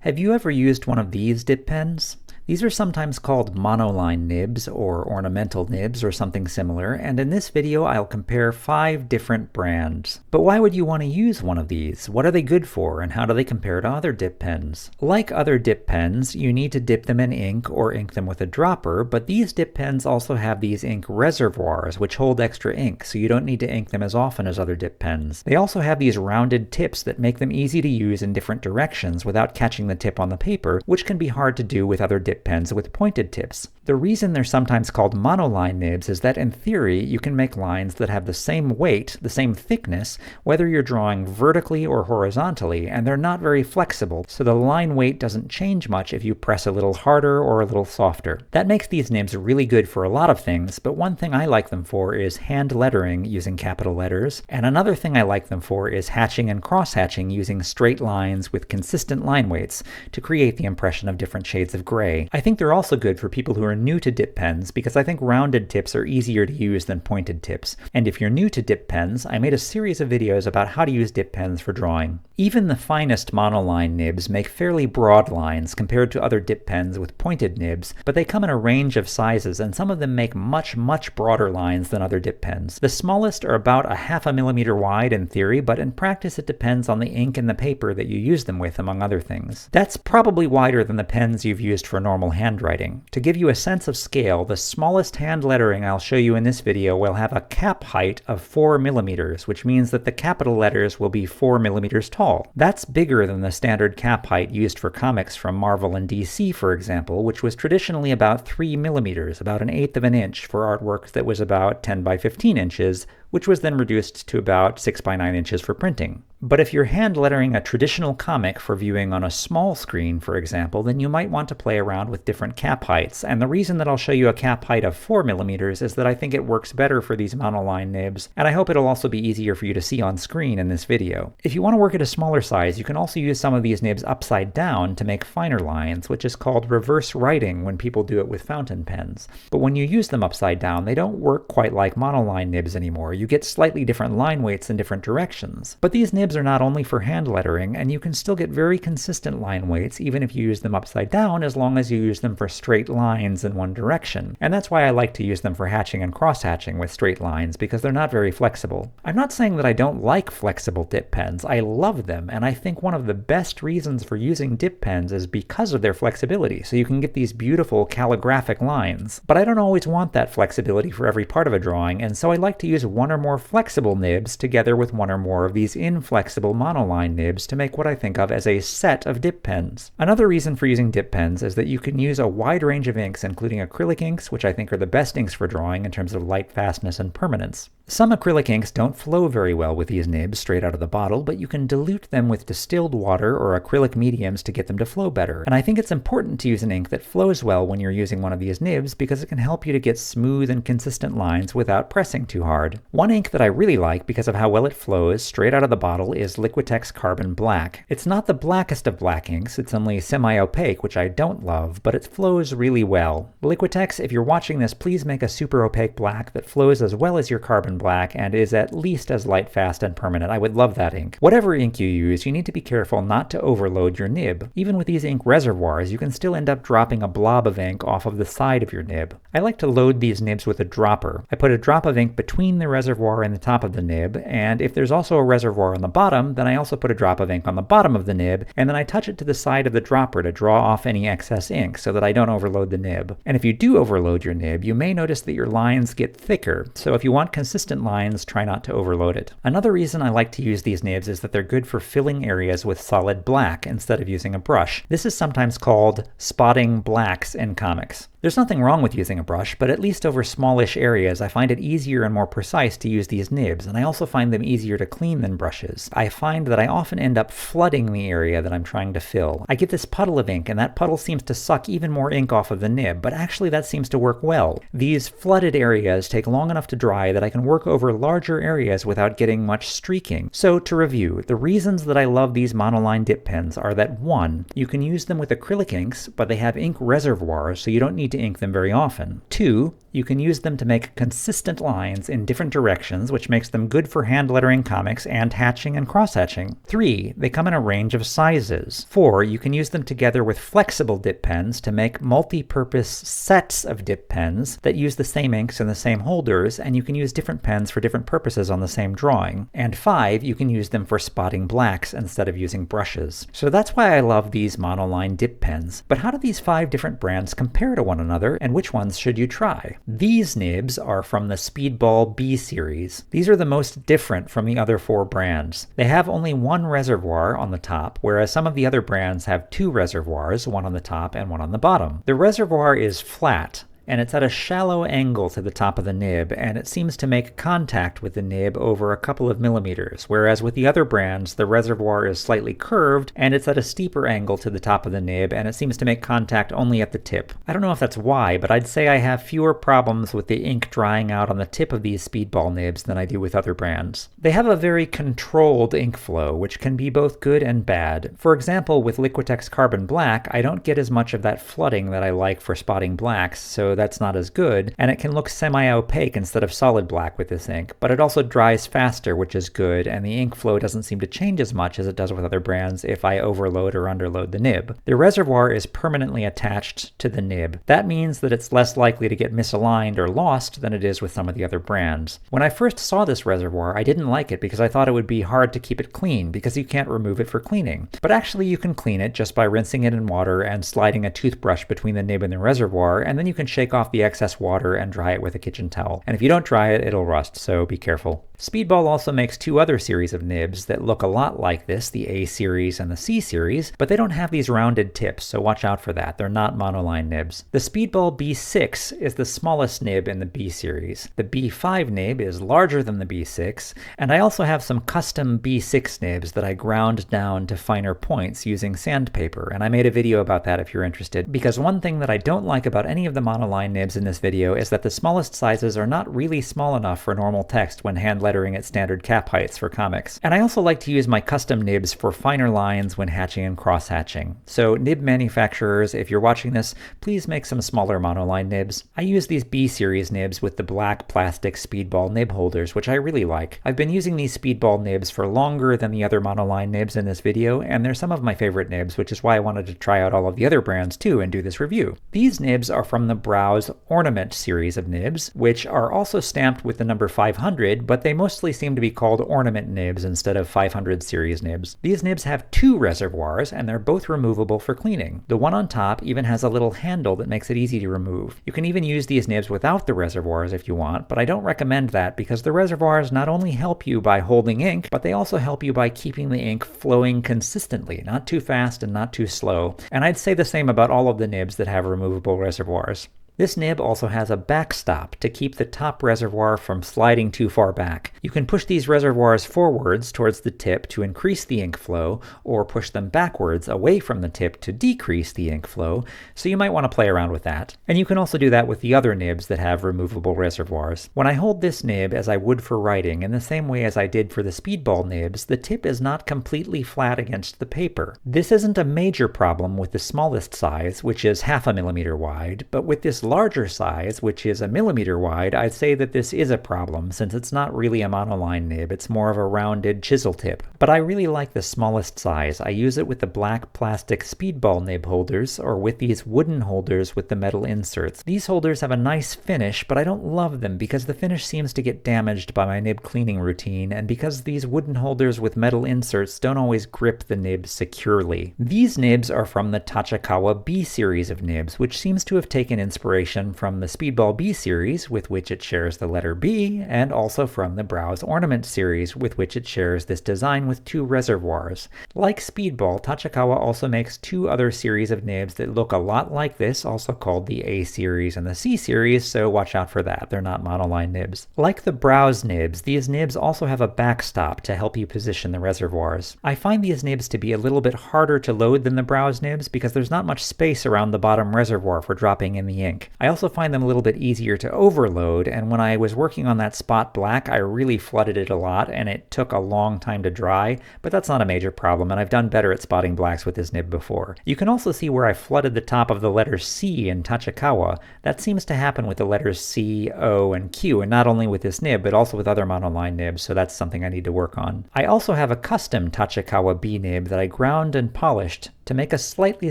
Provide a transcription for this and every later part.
Have you ever used one of these dip pens? These are sometimes called Monoline Nibs or Ornamental Nibs or something similar, and in this video I'll compare 5 different brands. But why would you want to use one of these? What are they good for, and how do they compare to other dip pens? Like other dip pens, you need to dip them in ink or ink them with a dropper, but these dip pens also have these ink reservoirs which hold extra ink, so you don't need to ink them as often as other dip pens. They also have these rounded tips that make them easy to use in different directions without catching the tip on the paper, which can be hard to do with other dip pens with pointed tips. The reason they're sometimes called monoline nibs is that in theory you can make lines that have the same weight, the same thickness, whether you're drawing vertically or horizontally, and they're not very flexible, so the line weight doesn't change much if you press a little harder or a little softer. That makes these nibs really good for a lot of things, but one thing I like them for is hand lettering using capital letters, and another thing I like them for is hatching and cross-hatching using straight lines with consistent line weights to create the impression of different shades of gray. I think they're also good for people who are new to dip pens because I think rounded tips are easier to use than pointed tips. And if you're new to dip pens, I made a series of videos about how to use dip pens for drawing. Even the finest monoline nibs make fairly broad lines compared to other dip pens with pointed nibs, but they come in a range of sizes and some of them make much broader lines than other dip pens. The smallest are about 1/2 millimeter wide in theory, but in practice it depends on the ink and the paper that you use them with, among other things. That's probably wider than the pens you've used for normal handwriting. To give you a sense of scale, the smallest hand lettering I'll show you in this video will have a cap height of 4 millimeters, which means that the capital letters will be 4 millimeters tall. That's bigger than the standard cap height used for comics from Marvel and DC, for example, which was traditionally about 3 millimeters, about 1/8 of an inch for artwork that was about 10 by 15 inches, which was then reduced to about 6 by 9 inches for printing. But if you're hand lettering a traditional comic for viewing on a small screen, for example, then you might want to play around with different cap heights, and the reason that I'll show you a cap height of 4 millimeters is that I think it works better for these monoline nibs, and I hope it'll also be easier for you to see on screen in this video. If you want to work at a smaller size, you can also use some of these nibs upside down to make finer lines, which is called reverse writing when people do it with fountain pens. But when you use them upside down, they don't work quite like monoline nibs anymore. You get slightly different line weights in different directions. But these nibs are not only for hand lettering, and you can still get very consistent line weights even if you use them upside down, as long as you use them for straight lines in one direction. And that's why I like to use them for hatching and cross-hatching with straight lines, because they're not very flexible. I'm not saying that I don't like flexible dip pens. I love them, and I think one of the best reasons for using dip pens is because of their flexibility, so you can get these beautiful calligraphic lines. But I don't always want that flexibility for every part of a drawing, and so I like to use one or more flexible nibs together with one or more of these inflexible monoline nibs to make what I think of as a set of dip pens. Another reason for using dip pens is that you can use a wide range of inks, including acrylic inks, which I think are the best inks for drawing in terms of light fastness and permanence. Some acrylic inks don't flow very well with these nibs straight out of the bottle, but you can dilute them with distilled water or acrylic mediums to get them to flow better. And I think it's important to use an ink that flows well when you're using one of these nibs because it can help you to get smooth and consistent lines without pressing too hard. One ink that I really like because of how well it flows straight out of the bottle is Liquitex Carbon Black. It's not the blackest of black inks, it's only semi-opaque, which I don't love, but it flows really well. Liquitex, if you're watching this, please make a super opaque black that flows as well as your carbon black and is at least as light, fast, and permanent. I would love that ink. Whatever ink you use, you need to be careful not to overload your nib. Even with these ink reservoirs, you can still end up dropping a blob of ink off of the side of your nib. I like to load these nibs with a dropper. I put a drop of ink between the reservoir and the top of the nib, and if there's also a reservoir on the bottom, then I also put a drop of ink on the bottom of the nib, and then I touch it to the side of the dropper to draw off any excess ink so that I don't overload the nib. And if you do overload your nib, you may notice that your lines get thicker, so if you want consistent lines, try not to overload it. Another reason I like to use these nibs is that they're good for filling areas with solid black instead of using a brush. This is sometimes called spotting blacks in comics. There's nothing wrong with using a brush, but at least over smallish areas I find it easier and more precise to use these nibs, and I also find them easier to clean than brushes. I find that I often end up flooding the area that I'm trying to fill. I get this puddle of ink, and that puddle seems to suck even more ink off of the nib, but actually that seems to work well. These flooded areas take long enough to dry that I can work over larger areas without getting much streaking. So to review, the reasons that I love these monoline dip pens are that 1, you can use them with acrylic inks, but they have ink reservoirs, so you don't need to ink them very often. 2, you can use them to make consistent lines in different directions directions, which makes them good for hand lettering comics and hatching and cross-hatching. 3. They come in a range of sizes. 4. You can use them together with flexible dip pens to make multi-purpose sets of dip pens that use the same inks in the same holders, and you can use different pens for different purposes on the same drawing. And 5. You can use them for spotting blacks instead of using brushes. So that's why I love these Monoline dip pens. But how do these 5 different brands compare to one another, and which ones should you try? These nibs are from the Speedball B-series. These are the most different from the other 4 brands. They have only one reservoir on the top, whereas some of the other brands have 2 reservoirs, one on the top and one on the bottom. The reservoir is flat, and it's at a shallow angle to the top of the nib, and it seems to make contact with the nib over a couple of millimeters, whereas with the other brands, the reservoir is slightly curved, and it's at a steeper angle to the top of the nib, and it seems to make contact only at the tip. I don't know if that's why, but I'd say I have fewer problems with the ink drying out on the tip of these Speedball nibs than I do with other brands. They have a very controlled ink flow, which can be both good and bad. For example, with Liquitex Carbon Black, I don't get as much of that flooding that I like for spotting blacks, so that's not as good, and it can look semi-opaque instead of solid black with this ink, but it also dries faster, which is good, and the ink flow doesn't seem to change as much as it does with other brands if I overload or underload the nib. The reservoir is permanently attached to the nib. That means that it's less likely to get misaligned or lost than it is with some of the other brands. When I first saw this reservoir, I didn't like it because I thought it would be hard to keep it clean because you can't remove it for cleaning. But actually you can clean it just by rinsing it in water and sliding a toothbrush between the nib and the reservoir, and then you can shake off the excess water and dry it with a kitchen towel. And if you don't dry it, it'll rust, so be careful. Speedball also makes 2 other series of nibs that look a lot like this, the A-series and the C-series, but they don't have these rounded tips, so watch out for that. They're not Monoline nibs. The Speedball B6 is the smallest nib in the B-series. The B5 nib is larger than the B6, and I also have some custom B6 nibs that I ground down to finer points using sandpaper, and I made a video about that if you're interested, because one thing that I don't like about any of the Monoline nibs in this video is that the smallest sizes are not really small enough for normal text when hand lettering at standard cap heights for comics. And I also like to use my custom nibs for finer lines when hatching and cross-hatching. So nib manufacturers, if you're watching this, please make some smaller Monoline nibs. I use these B-series nibs with the black plastic Speedball nib holders, which I really like. I've been using these Speedball nibs for longer than the other Monoline nibs in this video, and they're some of my favorite nibs, which is why I wanted to try out all of the other brands too and do this review. These nibs are from the Brause Ornament series of nibs, which are also stamped with the number 500, but they mostly seem to be called ornament nibs instead of 500 series nibs. These nibs have 2 reservoirs, and they're both removable for cleaning. The one on top even has a little handle that makes it easy to remove. You can even use these nibs without the reservoirs if you want, but I don't recommend that because the reservoirs not only help you by holding ink, but they also help you by keeping the ink flowing consistently, not too fast and not too slow. And I'd say the same about all of the nibs that have removable reservoirs. This nib also has a backstop to keep the top reservoir from sliding too far back. You can push these reservoirs forwards towards the tip to increase the ink flow, or push them backwards away from the tip to decrease the ink flow, so you might want to play around with that. And you can also do that with the other nibs that have removable reservoirs. When I hold this nib as I would for writing, in the same way as I did for the Speedball nibs, the tip is not completely flat against the paper. This isn't a major problem with the smallest size, which is 0.5 millimeter wide, but with this larger size, which is 1 millimeter wide, I'd say that this is a problem since it's not really a monoline nib, it's more of a rounded chisel tip. But I really like the smallest size. I use it with the black plastic Speedball nib holders or with these wooden holders with the metal inserts. These holders have a nice finish, but I don't love them because the finish seems to get damaged by my nib cleaning routine and because these wooden holders with metal inserts don't always grip the nib securely. These nibs are from the Tachikawa B-series of nibs, which seems to have taken inspiration from the Speedball B-series, with which it shares the letter B, and also from the Brause Ornament series, with which it shares this design with 2 reservoirs. Like Speedball, Tachikawa also makes 2 other series of nibs that look a lot like this, also called the A-series and the C-series, so watch out for that. They're not monoline nibs. Like the Brause nibs, these nibs also have a backstop to help you position the reservoirs. I find these nibs to be a little bit harder to load than the Brause nibs because there's not much space around the bottom reservoir for dropping in the ink. ink. I also find them a little bit easier to overload, and when I was working on that spot black, I really flooded it a lot, and it took a long time to dry, but that's not a major problem, and I've done better at spotting blacks with this nib before. You can also see where I flooded the top of the letter C in Tachikawa. That seems to happen with the letters C, O, and Q, and not only with this nib, but also with other monoline nibs, so that's something I need to work on. I also have a custom Tachikawa B nib that I ground and polished to make a slightly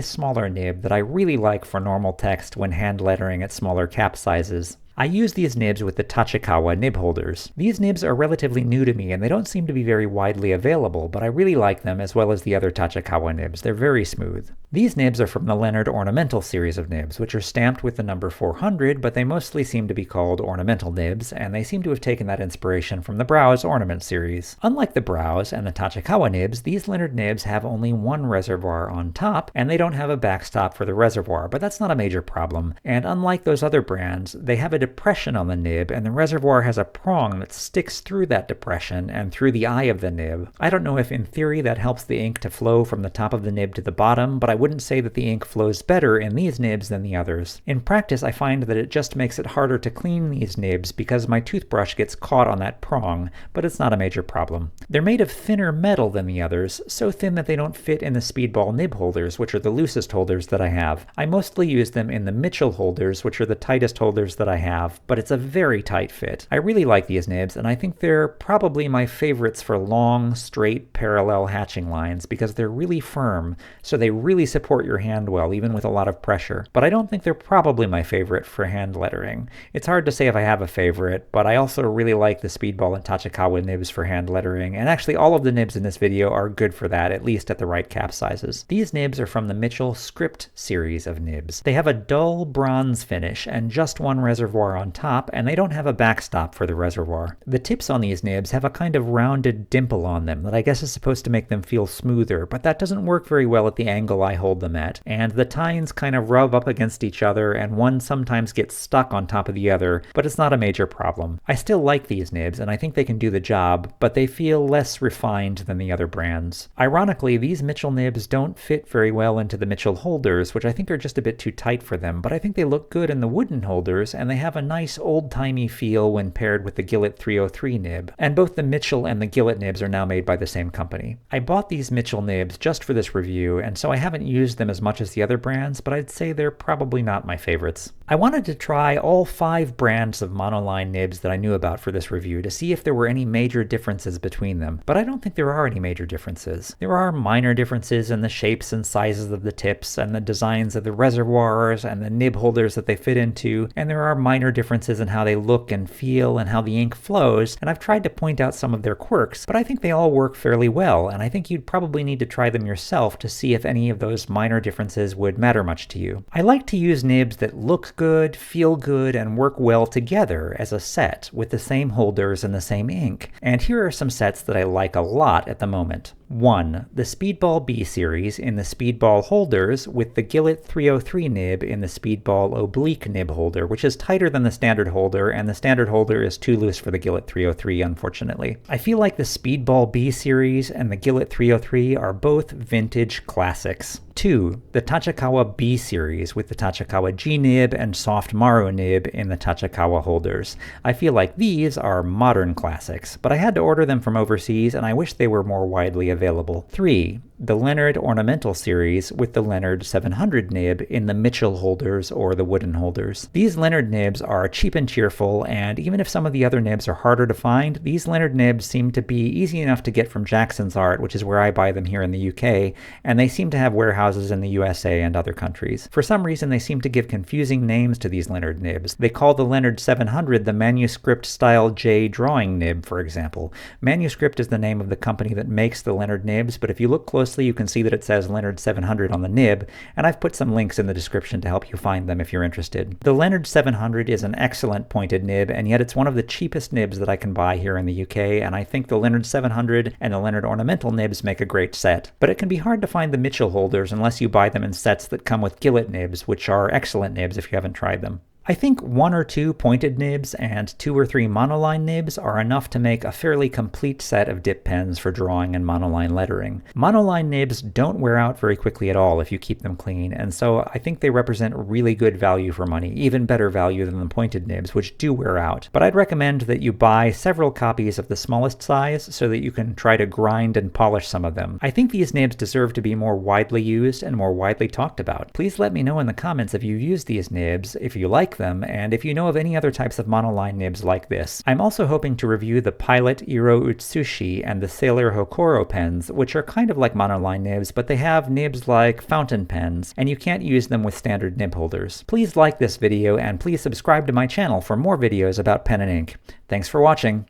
smaller nib that I really like for normal text when hand lettering at smaller cap sizes. I use these nibs with the Tachikawa nib holders. These nibs are relatively new to me and they don't seem to be very widely available, but I really like them as well as the other Tachikawa nibs. They're very smooth. These nibs are from the Leonardt Ornamental series of nibs, which are stamped with the number 400, but they mostly seem to be called ornamental nibs, and they seem to have taken that inspiration from the Brause Ornament series. Unlike the Brause and the Tachikawa nibs, these Leonardt nibs have only one reservoir on top, and they don't have a backstop for the reservoir, but that's not a major problem. And unlike those other brands, they have a depression on the nib, and the reservoir has a prong that sticks through that depression and through the eye of the nib. I don't know if in theory that helps the ink to flow from the top of the nib to the bottom, but I wouldn't say that the ink flows better in these nibs than the others. In practice, I find that it just makes it harder to clean these nibs because my toothbrush gets caught on that prong, but it's not a major problem. They're made of thinner metal than the others, so thin that they don't fit in the Speedball nib holders, which are the loosest holders that I have. I mostly use them in the Mitchell holders, which are the tightest holders that I have, but it's a very tight fit. I really like these nibs, and I think they're probably my favorites for long, straight, parallel hatching lines because they're really firm, so they really support your hand well, even with a lot of pressure. But I don't think they're probably my favorite for hand lettering. It's hard to say if I have a favorite, but I also really like the Speedball and Tachikawa nibs for hand lettering, and actually all of the nibs in this video are good for that, at least at the right cap sizes. These nibs are from the Mitchell Script series of nibs. They have a dull bronze finish and just one reservoir on top, and they don't have a backstop for the reservoir. The tips on these nibs have a kind of rounded dimple on them that I guess is supposed to make them feel smoother, but that doesn't work very well at the angle I hold them at, and the tines kind of rub up against each other and one sometimes gets stuck on top of the other, but it's not a major problem. I still like these nibs and I think they can do the job, but they feel less refined than the other brands. Ironically, these Mitchell nibs don't fit very well into the Mitchell holders, which I think are just a bit too tight for them, but I think they look good in the wooden holders and they have a nice old-timey feel when paired with the Gillette 303 nib, and both the Mitchell and the Gillette nibs are now made by the same company. I bought these Mitchell nibs just for this review, and so I haven't used them as much as the other brands, but I'd say they're probably not my favorites. I wanted to try all 5 brands of monoline nibs that I knew about for this review to see if there were any major differences between them, but I don't think there are any major differences. There are minor differences in the shapes and sizes of the tips and the designs of the reservoirs and the nib holders that they fit into, and there are minor differences in how they look and feel and how the ink flows, and I've tried to point out some of their quirks, but I think they all work fairly well, and I think you'd probably need to try them yourself to see if any of those minor differences would matter much to you. I like to use nibs that look good, feel good, and work well together as a set with the same holders and the same ink, and here are some sets that I like a lot at the moment. 1. The Speedball B-series in the Speedball holders with the Gillette 303 nib in the Speedball oblique nib holder, which is tighter than the standard holder, and the standard holder is too loose for the Gillette 303, unfortunately. I feel like the Speedball B-series and the Gillette 303 are both vintage classics. 2. The Tachikawa B-series with the Tachikawa G nib and soft Maru nib in the Tachikawa holders. I feel like these are modern classics, but I had to order them from overseas and I wish they were more widely available. 3. The Leonardt Ornamental series with the Leonardt 700 nib in the Mitchell holders or the wooden holders. These Leonardt nibs are cheap and cheerful, and even if some of the other nibs are harder to find, these Leonardt nibs seem to be easy enough to get from Jackson's Art, which is where I buy them here in the UK, and they seem to have warehouses in the USA and other countries. For some reason, they seem to give confusing names to these Leonardt nibs. They call the Leonardt 700 the Manuscript Style J drawing nib, for example. Manuscript is the name of the company that makes the Leonardt nibs, but if you look closely, you can see that it says Leonardt 700 on the nib, and I've put some links in the description to help you find them if you're interested. The Leonardt 700 is an excellent pointed nib, and yet it's one of the cheapest nibs that I can buy here in the UK, and I think the Leonardt 700 and the Leonardt Ornamental nibs make a great set. But it can be hard to find the Mitchell holders unless you buy them in sets that come with Gillette nibs, which are excellent nibs if you haven't tried them. I think 1 or 2 pointed nibs and 2 or 3 monoline nibs are enough to make a fairly complete set of dip pens for drawing and monoline lettering. Monoline nibs don't wear out very quickly at all if you keep them clean, and so I think they represent really good value for money, even better value than the pointed nibs, which do wear out. But I'd recommend that you buy several copies of the smallest size so that you can try to grind and polish some of them. I think these nibs deserve to be more widely used and more widely talked about. Please let me know in the comments if you've used these nibs, if you like them, and if you know of any other types of monoline nibs like this. I'm also hoping to review the Pilot Iro Utsushi and the Sailor Hokoro pens, which are kind of like monoline nibs, but they have nibs like fountain pens, and you can't use them with standard nib holders. Please like this video, and please subscribe to my channel for more videos about pen and ink. Thanks for watching!